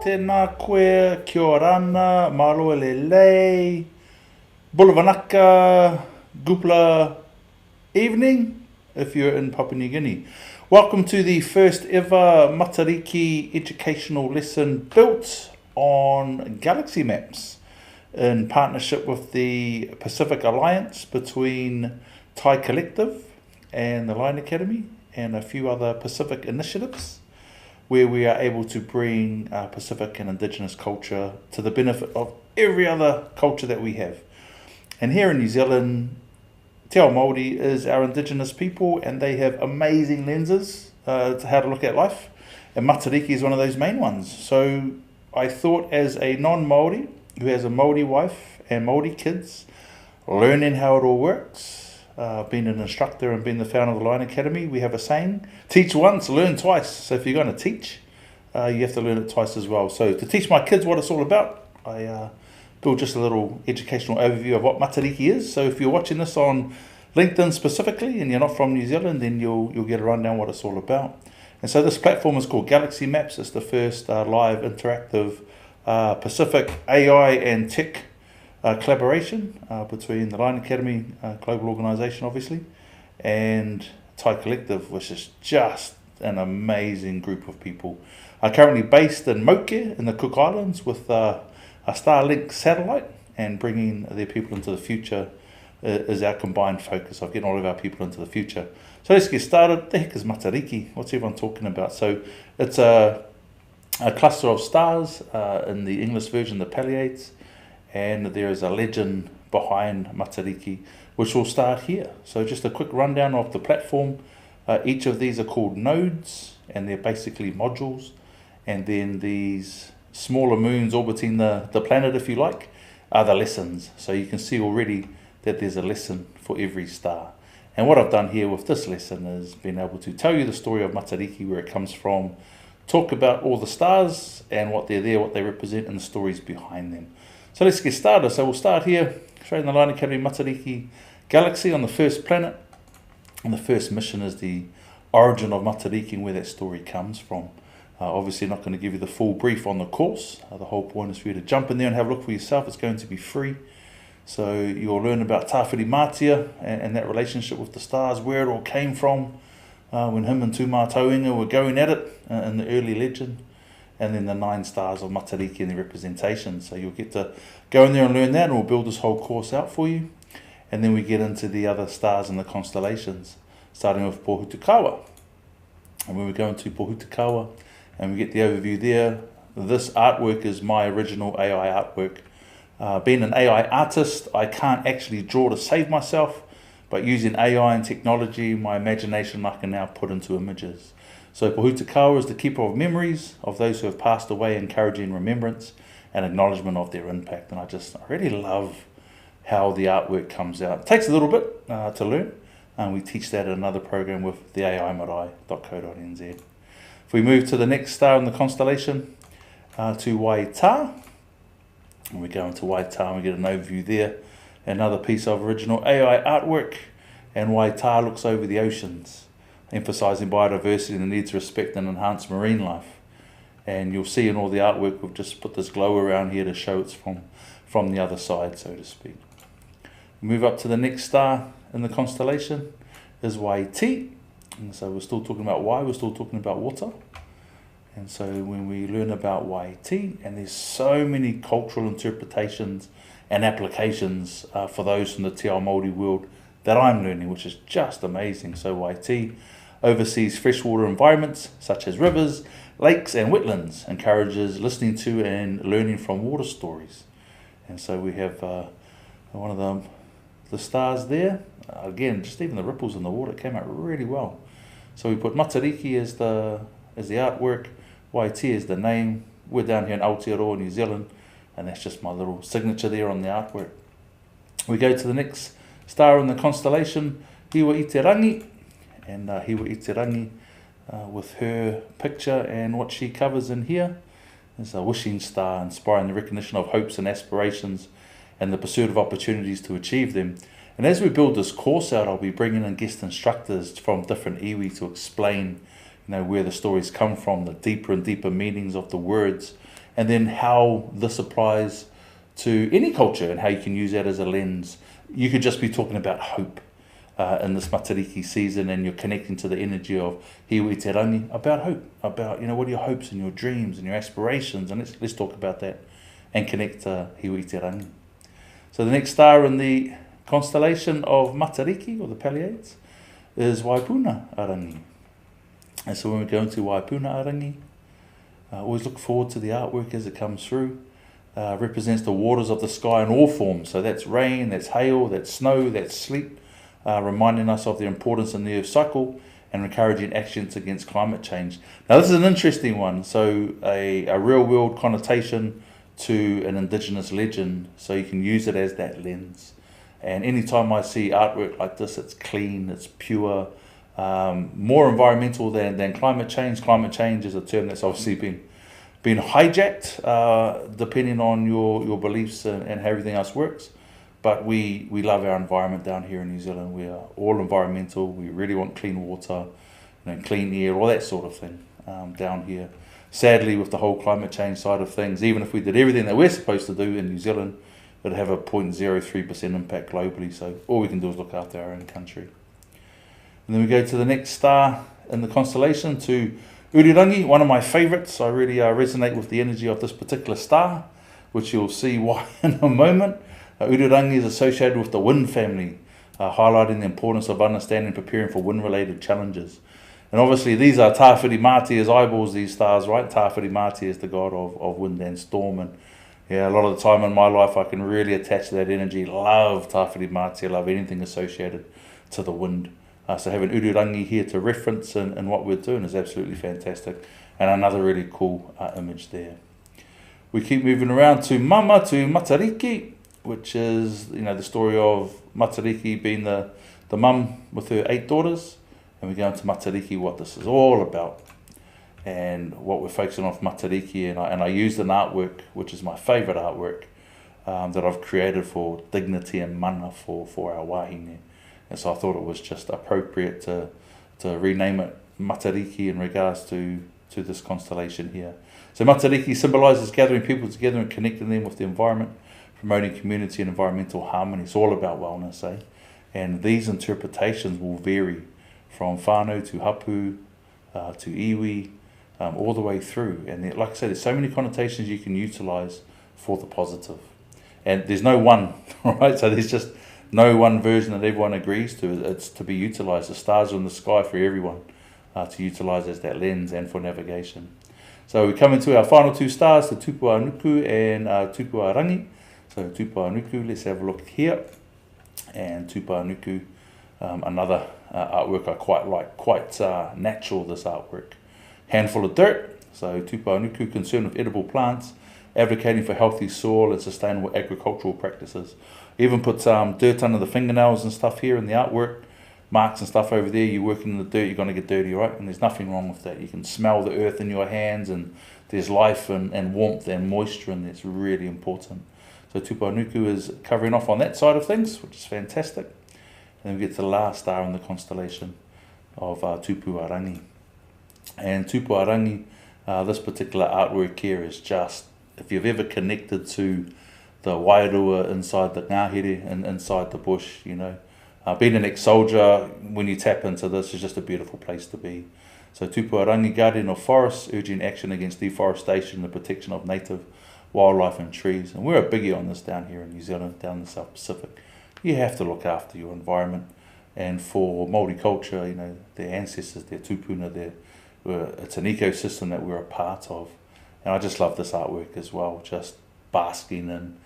tēnā koe, kia orana, malo lelei, bulavanaka, gupla evening, if you're in Papua New Guinea. Welcome to the first ever Matariki educational lesson built on galaxy maps in partnership with the Pacific Alliance between Thai Collective and the Line Academy and a few other Pacific initiatives, where we are able to bring Pacific and Indigenous culture to the benefit of every other culture that we have. And here in New Zealand, Te Ao Māori is our Indigenous people, and they have amazing lenses to how to look at life. And Matariki is one of those main ones. So I thought, as a non-Māori who has a Māori wife and Māori kids, learning how it all works, being an instructor and being the founder of the Line Academy, we have a saying, teach once, learn twice. So if you're going to teach, you have to learn it twice as well. So to teach my kids what it's all about, I built just a little educational overview of what Matariki is. So if you're watching this on LinkedIn specifically and you're not from New Zealand, then you'll get a rundown what it's all about. And so this platform is called Galaxy Maps. It's the first live interactive Pacific AI and tech collaboration between the Line Academy, global organisation obviously, and Thai Collective, which is just an amazing group of people. Currently based in Moke in the Cook Islands with a Starlink satellite, and bringing their people into the future is our combined focus of getting all of our people into the future. So let's get started. The heck is Matariki? What's everyone talking about? So it's a cluster of stars, in the English version, the Pleiades, and there is a legend behind Matariki, which will start here. So just a quick rundown of the platform. Each of these are called nodes, and they're basically modules. And then these smaller moons orbiting the planet, if you like, are the lessons. So you can see already that there's a lesson for every star. And what I've done here with this lesson is been able to tell you the story of Matariki, where it comes from, talk about all the stars and what they're there, what they represent, and the stories behind them. So let's get started. So we'll start here, straight in the Line Academy Matariki Galaxy on the first planet. And the first mission is the origin of Matariki and where that story comes from. Obviously not going to give you the full brief on the course. The whole point is for you to jump in there and have a look for yourself. It's going to be free. So you'll learn about Tāwhiri Mātia and that relationship with the stars, where it all came from, when him and Tūmā Tauinga were going at it in the early legend. And then the 9 stars of Matariki and the representation. So you'll get to go in there and learn that, and we'll build this whole course out for you. And then we get into the other stars and the constellations, starting with Pohutukawa. And when we go into Pohutukawa and we get the overview there, this artwork is my original AI artwork. Being an AI artist, I can't actually draw to save myself, but using AI and technology, my imagination I can now put into images. So Pohutukawa is the keeper of memories of those who have passed away, encouraging remembrance and acknowledgement of their impact. And I really love how the artwork comes out. It takes a little bit to learn, and we teach that in another program with the AIMarai.co.nz. If we move to the next star in the constellation, to Waitā, and we go into Waitā and we get an overview there, another piece of original AI artwork, and Waitā looks over the oceans, emphasising biodiversity and the need to respect and enhance marine life. And you'll see in all the artwork, we've just put this glow around here to show it's from the other side, so to speak. Move up to the next star in the constellation is Waiti. And so we're still talking about we're still talking about water. And so when we learn about Waiti, and there's so many cultural interpretations and applications for those from the Te Ao Māori world that I'm learning, which is just amazing. So Waiti oversees freshwater environments such as rivers, lakes and wetlands, encourages listening to and learning from water stories. And so we have one of the stars there. Again, just even the ripples in the water came out really well. So we put Matariki as the artwork, Waiti is the name. We're down here in Aotearoa, New Zealand, and that's just my little signature there on the artwork. We go to the next star in the constellation, Hiwa Iterangi, and Hiwa Iterangi, with her picture and what she covers in here, is a wishing star, inspiring the recognition of hopes and aspirations and the pursuit of opportunities to achieve them. And as we build this course out, I'll be bringing in guest instructors from different iwi to explain, where the stories come from, the deeper and deeper meanings of the words, and then how this applies to any culture and how you can use that as a lens. You could just be talking about hope in this Matariki season, and you're connecting to the energy of Hiwi Te Rangi, about hope, about, what are your hopes and your dreams and your aspirations, and let's talk about that and connect to Hiwi Te Rangi. So the next star in the constellation of Matariki, or the Pleiades, is Waipuna Arangi. And so when we go into Waipuna Arangi, always look forward to the artwork as it comes through. Represents the waters of the sky in all forms. So that's rain, that's hail, that's snow, that's sleet, reminding us of the importance in the Earth cycle and encouraging actions against climate change. Now this is an interesting one. So a real world connotation to an indigenous legend. So you can use it as that lens. And anytime I see artwork like this, it's clean, it's pure, more environmental than climate change. Climate change is a term that's obviously been hijacked, depending on your beliefs and how everything else works. But we love our environment down here in New Zealand. We are all environmental. We really want clean water, clean air, all that sort of thing down here. Sadly, with the whole climate change side of things, even if we did everything that we're supposed to do in New Zealand, it'd have a 0.03% impact globally. So all we can do is look after our own country. And then we go to the next star in the constellation, to Urirangi, one of my favourites. I really resonate with the energy of this particular star, which you'll see why in a moment. Urirangi is associated with the wind family, highlighting the importance of understanding and preparing for wind-related challenges. And obviously these are Tāwhiri Mātia's eyeballs, these stars, right? Tāwhiri Mātia is the god of wind and storm. And yeah, a lot of the time in my life I can really attach to that energy. Love Tāwhiri Mātia, love anything associated to the wind. So having Urirangi here to reference and what we're doing is absolutely fantastic. And another really cool image there. We keep moving around to Mama, to Matariki, which is, the story of Matariki being the mum with her 8 daughters. And we go into Matariki, what this is all about. And what we're focusing on Matariki. And I used an artwork, which is my favourite artwork, that I've created for dignity and mana for our wahine. And so I thought it was just appropriate to rename it Matariki in regards to this constellation here. So Matariki symbolises gathering people together and connecting them with the environment, promoting community and environmental harmony. It's all about wellness, eh? And these interpretations will vary from whānau to hapu to iwi, all the way through. And like I said, there's so many connotations you can utilise for the positive. And there's no one, right? So there's just no one version that everyone agrees to. It's to be utilised. The stars are in the sky for everyone to utilise as that lens and for navigation. So we come into our final 2 stars, the Tupuanuku and Tupuarangi. So Tupuanuku, let's have a look here. And Tupuanuku, another artwork I quite like, quite natural, this artwork. Handful of dirt. So Tupuanuku, concerned with edible plants, advocating for healthy soil and sustainable agricultural practices. Even put dirt under the fingernails and stuff here in the artwork, marks and stuff over there. You're working in the dirt, you're going to get dirty, right? And there's nothing wrong with that. You can smell the earth in your hands, and there's life and warmth and moisture, and it's really important. So Tupuanuku is covering off on that side of things, which is fantastic. And then we get to the last star in the constellation of Tupuarangi. And Tupuarangi, this particular artwork here is just, if you've ever connected to the wairua inside the ngahere and inside the bush, being an ex-soldier, when you tap into this, is just a beautiful place to be. So Tupuarangi, guardian of forests, urging action against deforestation, the protection of native wildlife and trees. And we're a biggie on this down here in New Zealand, down in the South Pacific. You have to look after your environment. And for Māori culture, their ancestors, their tupuna, it's an ecosystem that we're a part of. And I just love this artwork as well, just basking in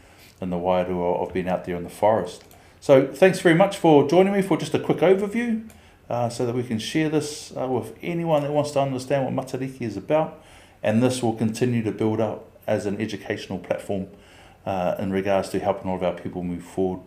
the wairua of being out there in the forest. So thanks very much for joining me for just a quick overview, so that we can share this with anyone that wants to understand what Matariki is about. And this will continue to build up as an educational platform in regards to helping all of our people move forward